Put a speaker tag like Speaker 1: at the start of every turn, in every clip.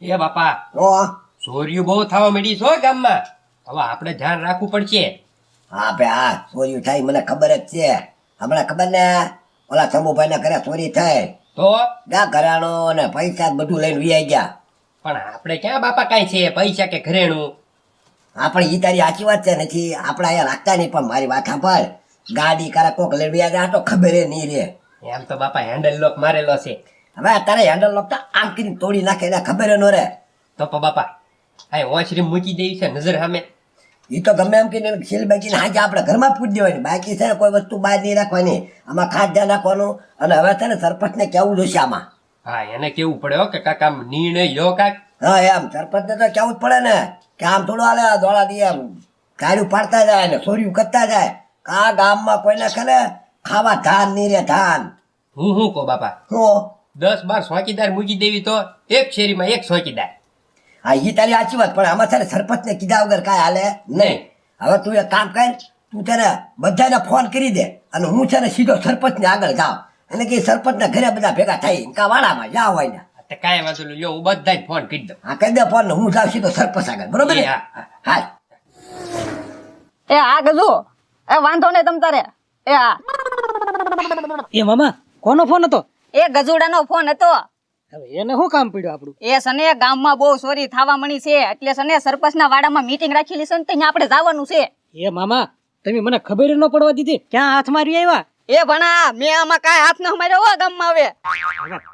Speaker 1: એ બાપા ચોરીઓ બહુ થવા માંડી છો ગામમાં. હવે આપણે ધ્યાન રાખવું પડશે.
Speaker 2: હા ભાઈ હા ચોરી થાય મને ખબર જ છે. હમણાં ખબર ને ઓલા શંભુભાઈ ના ઘરે ચોરી થાય
Speaker 1: તો
Speaker 2: ગા ઘરાણો ને પૈસા બધું લઈને વી ગયા.
Speaker 1: પણ આપણે ક્યાં બાપા કાંઈ છે પૈસા કે ઘરેણું?
Speaker 2: હા પણ ઈ તારી સાચી વાત છે નથી આપણે અહીંયા રાખતા નહીં. પણ મારી વાત સાંભળ, ગાડી કરે કોક લઈને વી ગયા તો ખબર નહીં રે.
Speaker 1: એમ તો બાપા હેન્ડલ લોક મારેલો છે.
Speaker 2: હવે તારે હેન્ડલ લોક તો આમ કરીને તોડી નાખે એને ખબર ન રે.
Speaker 1: તો બાપા આ ઓછરી મૂકી દેવી છે નજર સામે.
Speaker 2: એ તો ગમે એમ કહીને સીલ બેકીને હાજે આપણે ઘરમાં પૂછી દેવાની. બાકી છે ને કોઈ વસ્તુ બહાર નહીં રાખવાની. આમાં ખાસ ધ્યાન રાખવાનું. અને હવે છે ને સરપંચને કેવું જોશે આમાં.
Speaker 1: હા એને કેવું પડે હો કે કાકા આમ નિર્ણય લો કાક.
Speaker 2: હા એમ સરપંચને તો કેવું જ પડે ને કે આમ થોડું હાલે દોડા દઈએ એમ ગાડું પાડતા જાય ને ચોરીઓ કરતા જાય. આ ગામમાં કોઈને ખરે ખાવા ધાન નહીં રે ધાન.
Speaker 1: હું કહો બાપા,
Speaker 2: હું
Speaker 1: 10-12 ચોકીદાર મૂકી દેવી તો એક શેરીમાં એક ચોકીદાર.
Speaker 2: હા એ તારી સાચી વાત. પણ આમાં છે ને સરપંચને કીધા વગર કાંઈ હાલે નહીં. હવે તું એક કામ કર, તું છે ને બધાને ફોન કરી દે અને હું છે ને સીધો સરપંચને આગળ જાઉં. એટલે કે સરપંચના ઘરે બધા ભેગા થઈ કા વાડામાં જાવ હોય ને.
Speaker 1: તો કાંઈ વાંધો નહીં, લ્યો હું બધા ફોન કરી દઉં.
Speaker 2: હા કરી દે ફોન ને હું જાઉં સીધો સરપંચ આગળ. બરોબર ને? હા
Speaker 3: એ આ ગજુ એ વાંધો ને તમ તારે એ આ
Speaker 4: એ મામા કોનો ફોન હતો?
Speaker 3: એ ગજુડાનો ફોન હતો.
Speaker 4: હવે એને શું કામ પડ્યું આપણું?
Speaker 3: એ સને ગામમાં બહુ ચોરી થવા મળી છે એટલે સને સરપંચના વાડામાં મીટિંગ રાખેલી છે ને ત્યાં આપણે જવાનું છે.
Speaker 4: એ મામા તમે મને ખબર ન પડવા દીધી, ક્યાં હાથ મારી આવ્યા?
Speaker 3: એ ભણા મેં આમાં કાંઈ હાથ ન માર્યો હો ગામમાં. હવે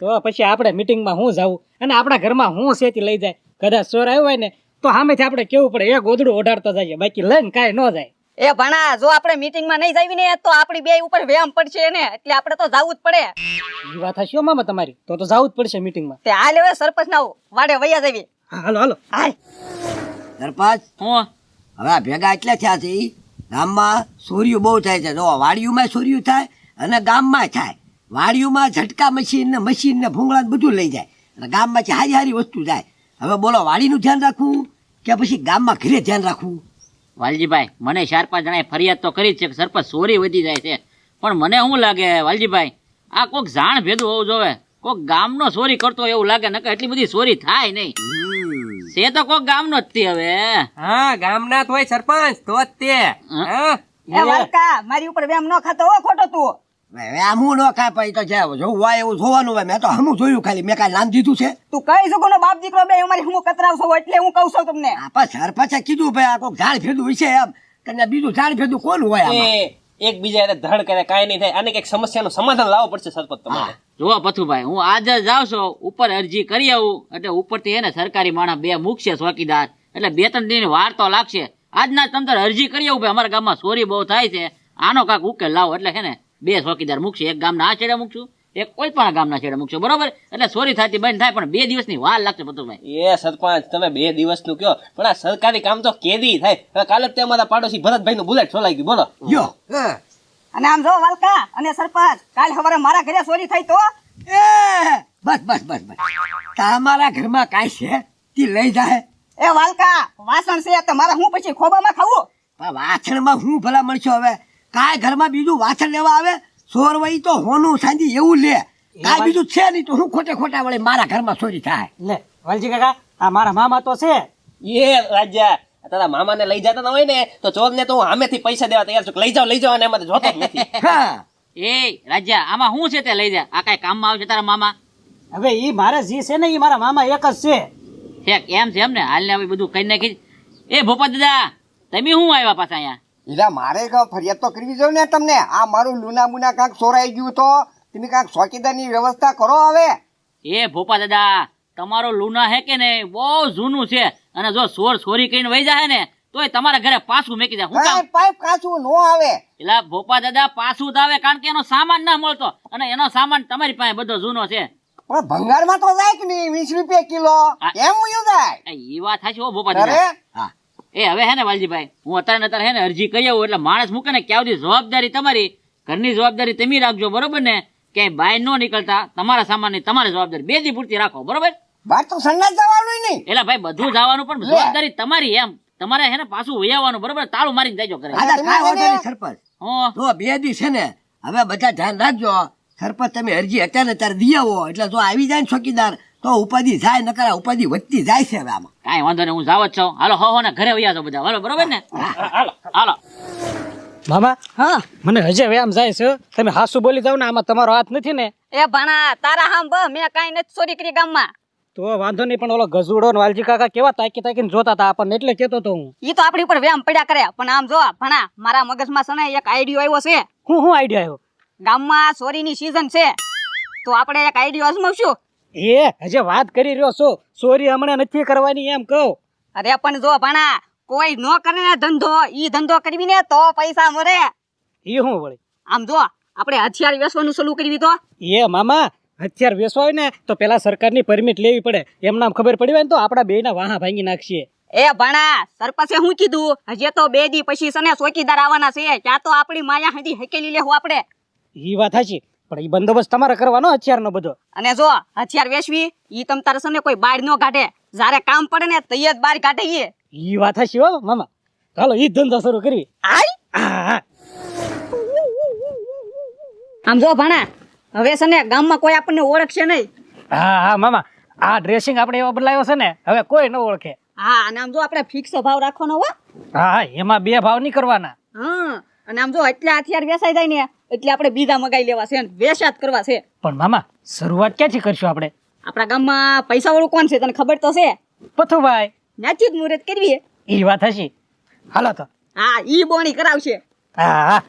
Speaker 4: તો પછી આપણે મીટિંગમાં હું જાવું અને આપણા ઘરમાં હું સેતી લઈ જાય. કદાચ ચોર આવ્યો હોય ને તો સામેથી આપણે કેવું પડે એ ગોદડું ઓઢાડતો જાય, બાકી લઈને કાંઈ ન જાય.
Speaker 3: એ ભણા જો આપણે મીટિંગમાં નહીં જાવી ને તો આપણી બે ઉપર વ્યાયામ પડશે ને એટલે આપણે તો જાવું જ પડે.
Speaker 4: એ વાત હશે હો મામા તમારી, તો જવું જ પડશે મીટિંગમાં.
Speaker 3: તે હાલ હવે સરપંચના વાડે વૈયા જવી.
Speaker 4: હા હાલો હાલો.
Speaker 3: હાલ
Speaker 2: સરપંચ
Speaker 3: હું
Speaker 2: હવે આ ભેગા એટલે થયા છે ઈ ગામમાં ચોરીઓ બહુ થાય છે. જો વાડીઓમાં ચોરીઓ થાય અને ગામમાં થાય. વાડીઓમાં ઝટકા મશીન ને ભૂંગળા બધું લઈ જાય અને ગામમાંથી હારી હારી વસ્તુ જાય. હવે બોલો વાડીનું ધ્યાન રાખવું કે પછી ગામમાં ઘરે ધ્યાન રાખવું?
Speaker 5: વાલજીભાઈ મને 4-5 જણાએ ફરિયાદ તો કરી જ છે કે સરપંચ ચોરી વધી જાય છે, પણ મને શું લાગે વાલજીભાઈ આ કોક જાણ ભેદું હોવું જોવે. કોક ગામનો ચોરી કરતો એવું લાગે, નકર એટલી બધી ચોરી થાય નહીં. છે તો કોક ગામનો જ તે. હવે
Speaker 1: હા ગામના તો હોય સરપંચ તો જ તે. હા
Speaker 3: એ વાલકા મારી ઉપર વ્યાયામ ન ખાતો હો ખોટો તું.
Speaker 2: હવે આમ હું ન ખાય પછી તો છે જોવું હોય એવું જોવાનું હોય. મેં તો હમું જોયું, ખાલી મેં કાંઈ નામ દીધું છે?
Speaker 3: તું કઈ શકો ને બાપ દીકરો બે અમારી હું કતરાવશો એટલે હું કહું છું તમને.
Speaker 2: આપા સરપંચે કીધું ભાઈ આ કોક ઝાડ ફેરવું વિશે એમ કે બીજું ઝાડ ફેરવું કોણ હોય આમાં?
Speaker 1: એકબીજા ધડ કરે કાંઈ નહીં થાય. આને કઈક સમસ્યાનું સમાધાન લાવવું પડશે સરપંચ તમારે.
Speaker 5: જુઓ પથુભાઈ હું આજે જાઉં છું ઉપર અરજી કરી આવું એટલે ઉપરથી એને સરકારી માણસ 2 મૂકશે ચોકીદાર, એટલે 2-3 દિનની વાર તો લાગશે. આજના તંત્ર અરજી કરી આવું ભાઈ અમારા ગામમાં ચોરી બહુ થાય છે, આનો કાંક ઉકેલ લાવો. એટલે છે ને 2 ચોકીદાર મૂકશે, એક ગામના આ છેડે મૂકશું, એક કોઈ પણ ગામના છેડે મૂકશું, બરોબર? એટલે ચોરી થતી બંધ થાય, પણ 2 દિવસની વાર લાગશે પથુભાઈ.
Speaker 1: એ સરપંચ તમે 2 દિવસનું કયો, પણ આ સરકારી કામ તો કેદી થાય. હવે કાલે જ તે અમારા પાડોશી ભરતભાઈ નું બુલેટ છોલાઈ ગયું. બોલો
Speaker 2: યો
Speaker 3: અને આમ જો વાલકા અને સરપંચ કાલ સવારે મારા ઘરે ચોરી થઈ તો
Speaker 2: એ બસ તમારા ઘરમાં કાંઈ છે તે લઈ જાય.
Speaker 3: એ વાલકા વાસણ છે તો મારા હું પછી ખોબામાં ખાવું?
Speaker 2: પણ વાછણમાં હું ભલા મળશો? હવે કાંઈ ઘરમાં બીજું વાછણ લેવા આવે? ચોર વળી તો હોનું સાંજી એવું લે, કાંઈ બીજું છે નહીં તો હું ખોટા વળી મારા ઘરમાં ચોરી થાય.
Speaker 4: લે વાલજી કાકા આ મારા મામા તો છે.
Speaker 1: એ રાજા તારા મામાને લઈ જતા ના હોય ને તો ચોર ને તો હું સામેથી પૈસા દેવા તૈયાર છું. લઈ જાઓ અને એમાં જોતો જ નથી.
Speaker 2: હા
Speaker 5: એ રાજા આમાં શું છે તે લઈ જા, આ કઈ કામમાં આવશે તારા મામા?
Speaker 4: હવે ઈ મારે જે છે ને ઈ મારા મામા એક જ છે.
Speaker 5: ઠેક એમ છે એમ ને, હાલ ને હવે બધું કઈ નાખી. એ ભોપા દાદા તમે શું આવ્યા પાછા અહીંયા?
Speaker 6: એટલે મારે ફરિયાદ તો કરવી જોઈએ ને તમને. આ મારું લુના મુના કાંક ચોરાઈ ગયું તો તમે કાંક ચોકીદારની વ્યવસ્થા કરો. હવે
Speaker 5: એ ભોપા દાદા તમારો લુના હે કે ને બહુ જૂનું છે, અને જો ચોરી કરીને વહી જાય ને તોય તમારા ઘરે પાછું મેકી જાય. હું કામ
Speaker 6: પાઇપ કાચું નો આવે?
Speaker 5: એટલે ભોપા દાદા પાછું જ આવે, કારણ કે એનો સામાન ના મળતો, અને એનો સામાન તમારી પાસે બધો જૂનો છે.
Speaker 6: પણ ભંગારમાં તો જાય કે નહીં? 20 રૂપિયા કિલો એમ મૂયું જાય.
Speaker 5: એ વાત થાય છે હો ભોપા દાદા.
Speaker 2: હા
Speaker 5: એ હવે હે ને વાલજીભાઈ હું અત્યારે હે ને અરજી કરી આવું, એટલે માણસ મૂકે ને ક્યાં સુધી જવાબદારી તમારી, ઘરની જવાબદારી તમે રાખજો, બરોબર ને? ક્યાંય બહાર ન નીકળતા, તમારા સામાનની તમારી જવાબદારી 2 દી પૂરતી રાખો, બરોબર?
Speaker 6: બાર તો સંડાસ જવાનું નહીં.
Speaker 5: એટલે ભાઈ બધું જવાનું, પણ જવાબદારી તમારી. એમ તમારે હે ને પાછું વૈયાવાનું, બરોબર? તાળું મારીને જાયજો ઘરે.
Speaker 2: કાંઈ વાંધો નહીં સરપંચ.
Speaker 5: હો
Speaker 2: તો 2 દી છે ને હવે બધા ધ્યાન રાખજો. સરપંચ તમે અરજી અત્યારે દી આવો, એટલે જો આવી જાય ને ચોકીદાર તો ઉપાધિ જાય નકર આ ઉપાધિ વધતી જાય છે હવે આમાં.
Speaker 5: કાંઈ વાંધો નહીં, હું જાવ જ છું. હાલો હો ને ઘરે વયા જાઓ બધા, હાલો બરોબર ને? હાલો હાલો.
Speaker 4: મામા
Speaker 3: હા
Speaker 4: મને હજે વ્યાયામ જાય છે, તમે હાસુ બોલી જાવ ને, આમાં તમારો હાથ નથી ને?
Speaker 3: એ ભણા તારા હામ બ મેં કાઈ નથી ચોરી કરી ગામમાં.
Speaker 4: તો વાંધો નહીં, પણ ઓલો ગજુડો ને વાલજી કાકા કેવા તાકી તાકીને જોતા હતા આપણને, એટલે કેતો તો હું.
Speaker 3: ઈ તો આપણી ઉપર વ્યાયામ પડ્યા કરે, પણ આમ જો ભણા મારા મગજમાં છે ને એક આઈડિયો આવ્યો છે.
Speaker 4: હું આઈડિયા આવ્યો?
Speaker 3: ગામમાં ચોરીની સીઝન છે તો આપણે એક આઈડિયો અજમાવશું.
Speaker 4: એ હજે વાત કરી રહ્યો છો, ચોરી હમણાં નથી કરવાની એમ કહું.
Speaker 3: અરે પણ જો ભણા કોઈ નો કરે ને ધંધો, ઈ ધંધો કરવી ને તો પૈસા મળે.
Speaker 4: એ હું વળી?
Speaker 3: આમ જો આપણે હથિયાર વેચવાનું શરૂ કરવી તો.
Speaker 4: એ મામા હથિયાર વેચવા હોય ને તો પેલા સરકારની પરમિટ લેવી પડે, એમ નામ ખબર પડી હોય ને તો આપડા બેયના વાહા ભાંગી નાખશે.
Speaker 3: એ ભણા સરપંચે શું કીધું, હજી તો 2 દી પછી છે ને ચોકીદાર આવવાના છે, ત્યાં તો આપણી માયા હજી હકેલી લેવું આપણે.
Speaker 4: એ વાત સાચી, પણ એ બંદોબસ્ત તમારે કરવાનો હથિયારનો બધો.
Speaker 3: અને જો હથિયાર વેચવી ઈ તમ તારે છે ને કોઈ બાર નો કાઢે, જ્યારે કામ પડે ને તઈ જ બાર કાઢે.
Speaker 4: એ વાત સાચી હો મામા, ચાલો ઈ ધંધો શરૂ કરવી. હા
Speaker 3: આમ જો ભણા હવે છે ને ગામમાં કોઈ આપણને ઓળખશે નહીં.
Speaker 4: હા મામા, આ ડ્રેસિંગ આપણે એવો બદલાયો છે ને હવે કોઈ ન ઓળખે.
Speaker 3: હા અને આમ જો આપણે ફિક્સ ભાવ રાખવાનો હો.
Speaker 4: હા એમાં 2 ભાવ નહીં કરવાના.
Speaker 3: હા અને આમ જો એટલા હથિયાર વેચાઈ જાય ને એટલે આપણે બીજા મગાઈ લેવા છે ને વેચાત કરવા છે.
Speaker 4: પણ મામા શરૂઆત ક્યાંથી કરશું આપણે?
Speaker 3: આપણા ગામમાં પૈસા વાળું કોણ છે તને ખબર તો છે?
Speaker 4: પથુભાઈ.
Speaker 3: ત્યાંથી જ મુહૂર્ત કરવી.
Speaker 4: એ વાત હશી, હાલો તો.
Speaker 3: હા ઈ બોણી કરાવશે.
Speaker 4: હા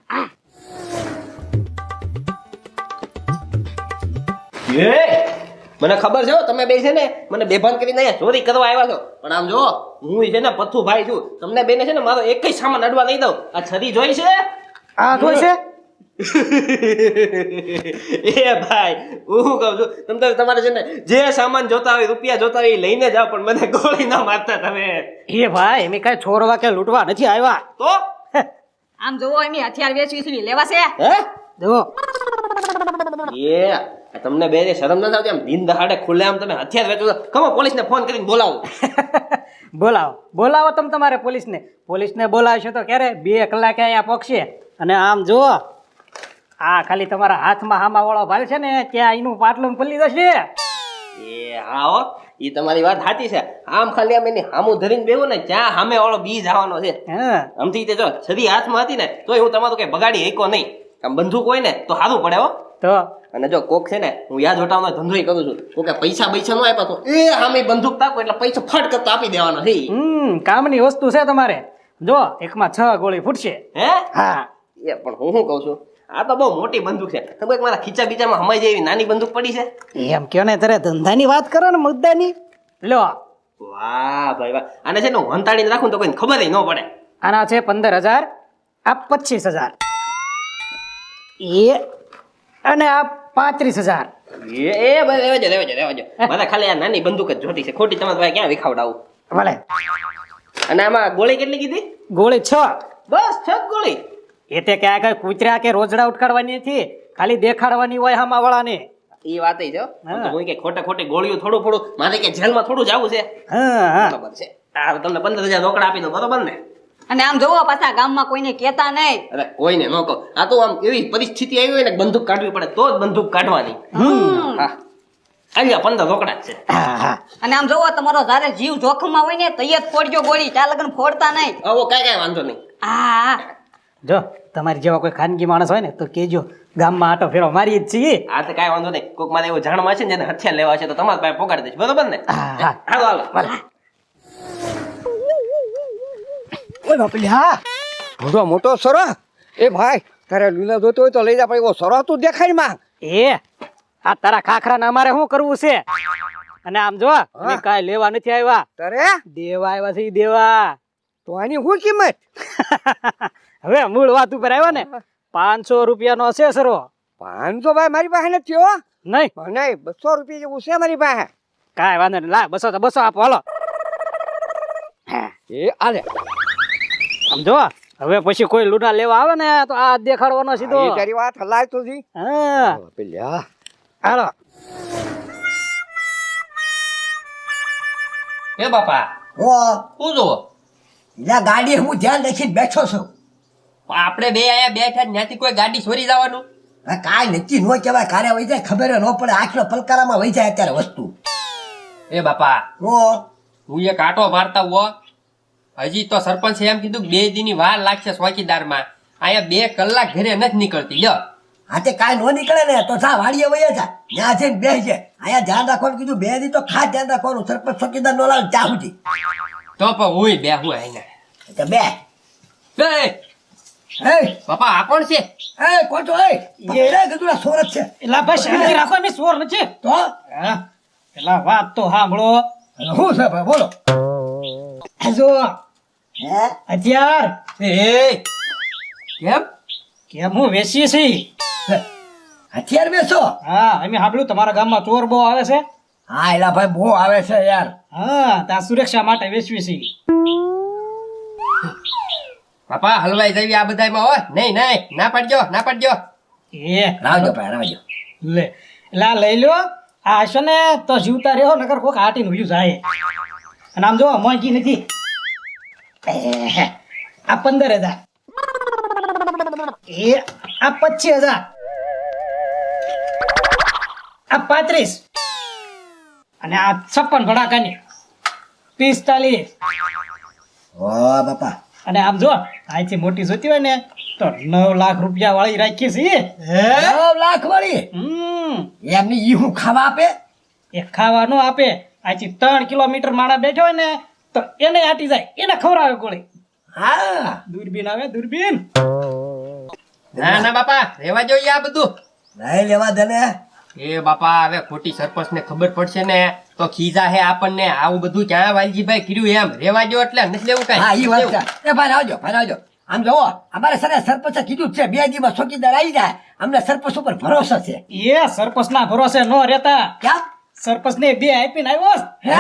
Speaker 1: એ મને ખબર છે હો, તમે બે છે ને મને બેભાન કરીને અહીંયા ચોરી કરવા આવ્યા છો, પણ આમ જો હું છે ને પથ્થુભાઈ છું, તમને બેને છે ને મારો એક જ સામાન અડવા નહીં દઉં. આ છરી જોઈ છે?
Speaker 4: આ જોઈ છે?
Speaker 1: એ ભાઈ હું કહું છું તમારે છે ને જે સામાન જોતા હોય, રૂપિયા જોતા હોય એ લઈને જાઓ, પણ મને ગોળી ના મારતા તમે.
Speaker 4: એ ભાઈ એમ કઈ છોરવા કે લૂંટવા નથી આવ્યા.
Speaker 1: તો
Speaker 3: આમ જોવો એમ હથિયાર વેચવી છે લેવા છે.
Speaker 1: હે
Speaker 4: જો
Speaker 1: એ તમને બે શરમ ના આવતી? આમ દિન દહાડે ખુલ્લે આમ તમે હથિયાર વેચો છો? કમો પોલીસને ફોન કરીને બોલાવો.
Speaker 4: બોલાવો તમે તમારે પોલીસને બોલાવશો તો ક્યારે 2 કલાકે અહીંયા પહોંચશે. અને આમ જો આ ખાલી તમારા હાથમાં હામા વાળો ભાઈ છે ને ત્યાં એનું પાટલું ખુલ્લી જશે.
Speaker 1: એ હા હો, ઈ તમારી વાત સાચી છે. આમ ખાલી આમ એની હામું ધરીને બેહું ને ત્યાં સામે વાળો બીજ આવવાનો છે.
Speaker 4: હા
Speaker 1: આમથી તે જો છરી હાથમાં હતી ને તોય હું તમારું કઈ બગાડી શક્યો નહીં. આમ બંદૂક હોય ને તો સારું પડે હો.
Speaker 4: તો
Speaker 1: અને જો કોક છે ને હું યાદ વટાવનો ધંધોય કરું છું, કોકે પૈસા નો આપ્યા તો એ સામે બંદૂક તાકો એટલે પૈસા ફટ કરતો આપી દેવાનો છે.
Speaker 4: કામની વસ્તુ છે તમારે. જો એકમાં 6 ગોળી ફૂટશે.
Speaker 1: હે
Speaker 4: હા
Speaker 1: એ પણ હું શું કઉ છું, આ તો બહુ મોટી બંદૂક છે. તમે મારા ખીચા બીચામાં હમાઈ જાય એવી નાની બંદૂક પડી છે?
Speaker 4: એમ કયો ને તારે ધંધાની વાત કરો ને, મુદ્દાની. લો
Speaker 1: વાહ ભાઈ વાહ, આને છે ને હું વંતાડીને રાખું તો કોઈ ખબર ન પડે.
Speaker 4: આના છે 15,000, આ 25,000, એ અને આ 35,000.
Speaker 1: એ બસ રેવા જો મારે ખાલી આ નાની બંદૂક જ જોતી છે, ખોટી તમારે ભાઈ ક્યાં વિખાવડાવું.
Speaker 4: ભલે.
Speaker 1: અને આમાં ગોળી કેટલી કીધી?
Speaker 4: ગોળી 6.
Speaker 1: બસ 6 ગોળી?
Speaker 4: એ તે ક્યાં કઈ કૂતરા કે રોજડા ઉટકાડવાની નથી, ખાલી દેખાડવાની હોય હામા વાળાને.
Speaker 1: એ વાત છે. હું કે ખોટી ગોળીઓ થોડું મારે કે જેલમાં થોડું જવું છે.
Speaker 4: હા
Speaker 1: બરાબર છે. તમને 15,000 રોકડા આપી દો, બરોબર ને?
Speaker 3: અને આમ જોવો પાછા ગામમાં કોઈને કહેતા નહીં.
Speaker 1: અરે કોઈને ન કહો, આ તો આમ એવી પરિસ્થિતિ આવી હોય ને બંદૂક કાઢવી પડે તો જ બંદૂક કાઢવાની. હા અહીંયા 15 રોકડા જ છે.
Speaker 4: હા
Speaker 3: અને આમ જોવો તમારો જ્યારે જીવ જોખમમાં હોય ને તઈ જ ફોડજો ગોળી, ત્યાં લગન ફોડતા નહીં.
Speaker 1: આવો કાંઈ વાંધો નહીં.
Speaker 3: હા
Speaker 4: જો તમારી જેવા કોઈ ખાનગી માણસ હોય ને તો કેજો, ગામમાં આટો ફેરો મારી જ છીએ.
Speaker 1: આ તો કાંઈ વાંધો નહીં. કોઈક મારે એવું જાણવા છે ને જેને હથિયાર લેવા છે તો તમારા પાસે પોગાડી દઈશ, બરોબર ને?
Speaker 4: હા
Speaker 1: હાલો.
Speaker 2: ઓય બાપલી હા મોટો મોટો સરો. એ ભાઈ તારે લીલા જોતો હોય તો લઈ જા, પણ એવો સરો તું દેખાય માં.
Speaker 4: એ આ તારા ખાખરાને અમારે શું કરવું છે? અને આમ જો અમે કાંઈ લેવા નથી આવ્યા,
Speaker 2: તારે
Speaker 4: દેવા આવ્યા છે. દેવા
Speaker 2: તો આની શું કિંમત?
Speaker 4: હવે મૂળ વાત ઉપર આવ્યા ને, 500 રૂપિયાનો છે સરો.
Speaker 2: 500 ભાઈ મારી પાસે નથી હો.
Speaker 4: નહીં
Speaker 2: નહીં 200 રૂપિયા જેવું છે મારી પાસે.
Speaker 4: કાંઈ વાંધો નહીં, લા 200 તો 200 આપો, હાલો.
Speaker 2: એ આલે
Speaker 4: આમ જો હવે પછી કોઈ લૂંટા લેવા આવે ને તો આ દેખાડવાનો સીધો.
Speaker 2: એ તારી વાત હલાય તો જી.
Speaker 4: હા
Speaker 2: પેલી હા
Speaker 4: હાલો.
Speaker 1: હે બાપા
Speaker 2: હો
Speaker 1: શું જોવો?
Speaker 2: લા ગાડી હું ધ્યાન રાખીને બેઠો છું.
Speaker 1: આપણે બે આયા બેઠા ત્યાંથી કોઈ ગાડી ચોરી જવાનું?
Speaker 2: કાંઈ નક્કી ન કહેવાય, કારે વહી જાય ખબર ન પડે, આખલો પલકારામાં વહી જાય અત્યારે વસ્તુ.
Speaker 1: એ બાપા
Speaker 2: હું
Speaker 1: હું એક આટો મારતા હો હજી તો સરપંચે એમ કીધું 2 દીની વાર લાગશે ચોકીદારમાં અહીંયા 2 કલાક ઘરે નથી નીકળતી લ્યો
Speaker 2: હાથે કાંઈ નો નીકળે ને તો જા વાડીએ વયા જા ત્યાં જઈને બેસજે અહીંયા ધ્યાન રાખવાનું કીધું 2 દી તો ખાસ ધ્યાન રાખવાનું સરપંચ ચોકીદાર નો લાવે ત્યાં સુધી
Speaker 1: તો પણ હુંય બેહું આઈને
Speaker 2: તો બે
Speaker 1: એ
Speaker 2: હે
Speaker 1: બાપા આ કોણ છે
Speaker 2: એ કોણ છો એ એડા ગધુડા સોરત છે
Speaker 4: એલા ભાઈ શાંતિ રાખો અમે ચોર નથી
Speaker 2: તો
Speaker 4: હા એલા વાત તો સાંભળો
Speaker 2: શું છે ભાઈ બોલો
Speaker 4: આ જો
Speaker 2: હે
Speaker 4: હથિયાર
Speaker 1: એ કેમ
Speaker 4: કેમ હું વેચીએ છીએ
Speaker 2: હથિયાર બેસો
Speaker 4: હા અમે સાંભળ્યું તમારા ગામમાં ચોર બહુ આવે છે
Speaker 2: હા એલા ભાઈ બહુ આવે છે યાર
Speaker 4: હા ત્યાં સુરક્ષા માટે વેચવી છીએ
Speaker 1: બાપા હલવાઈ જવી આ બધાયમાં હોય નહીં નહીં ના પાડજો
Speaker 4: એ
Speaker 2: રાવજો ભાઈ રાવજો
Speaker 4: લે એલા લઈ લો આ હશે ને તો જીવતા રહ્યો નકર કોક હાટીને ઉયું જાય અને આમ જો મોંઘી નથી આ 15,000 એ આ 25,000 આ 35 અને આ 56 ભડાકાની 45
Speaker 2: ઓ બાપા
Speaker 4: અને આમ જો આથી મોટી જોતી હોય ને તો 9 લાખ રૂપિયા વાળી રાખી છે
Speaker 2: 9 લાખ વાળી એમની ઈ હું ખાવા આપે
Speaker 4: એ ખાવા નો આપે આથી 3 કિલોમીટર માણા બેઠો હોય ને તો એને આટી જાય એને ખવડાવે ગોળી
Speaker 2: હા
Speaker 4: દૂરબીન આવે દૂરબીન
Speaker 1: ના બાપા રેવા જોઈએ આ બધું
Speaker 2: નહીં લેવા દે ને
Speaker 1: એ બાપા હવે ખોટી સરપંચને ખબર પડશે ને તો ખીજા હે આપણને આવું બધું ક્યાં વાલજીભાઈ કર્યું એમ રેવા જો એટલે નથી લેવું
Speaker 2: હા ઈ વાત
Speaker 1: કાંઈ
Speaker 2: છે એ ભાઈ રાવજો આમ જોવો અમારે સરપંચે કીધું જ છે 2 દીમાં ચોકીદાર આવી જાય અમને સરપંચ ઉપર ભરોસો છે
Speaker 4: એ સરપંચ ના ભરોસે નો રહેતા
Speaker 2: ક્યાં
Speaker 4: સરપંચ ને 2 આપીને આવ્યો
Speaker 2: હે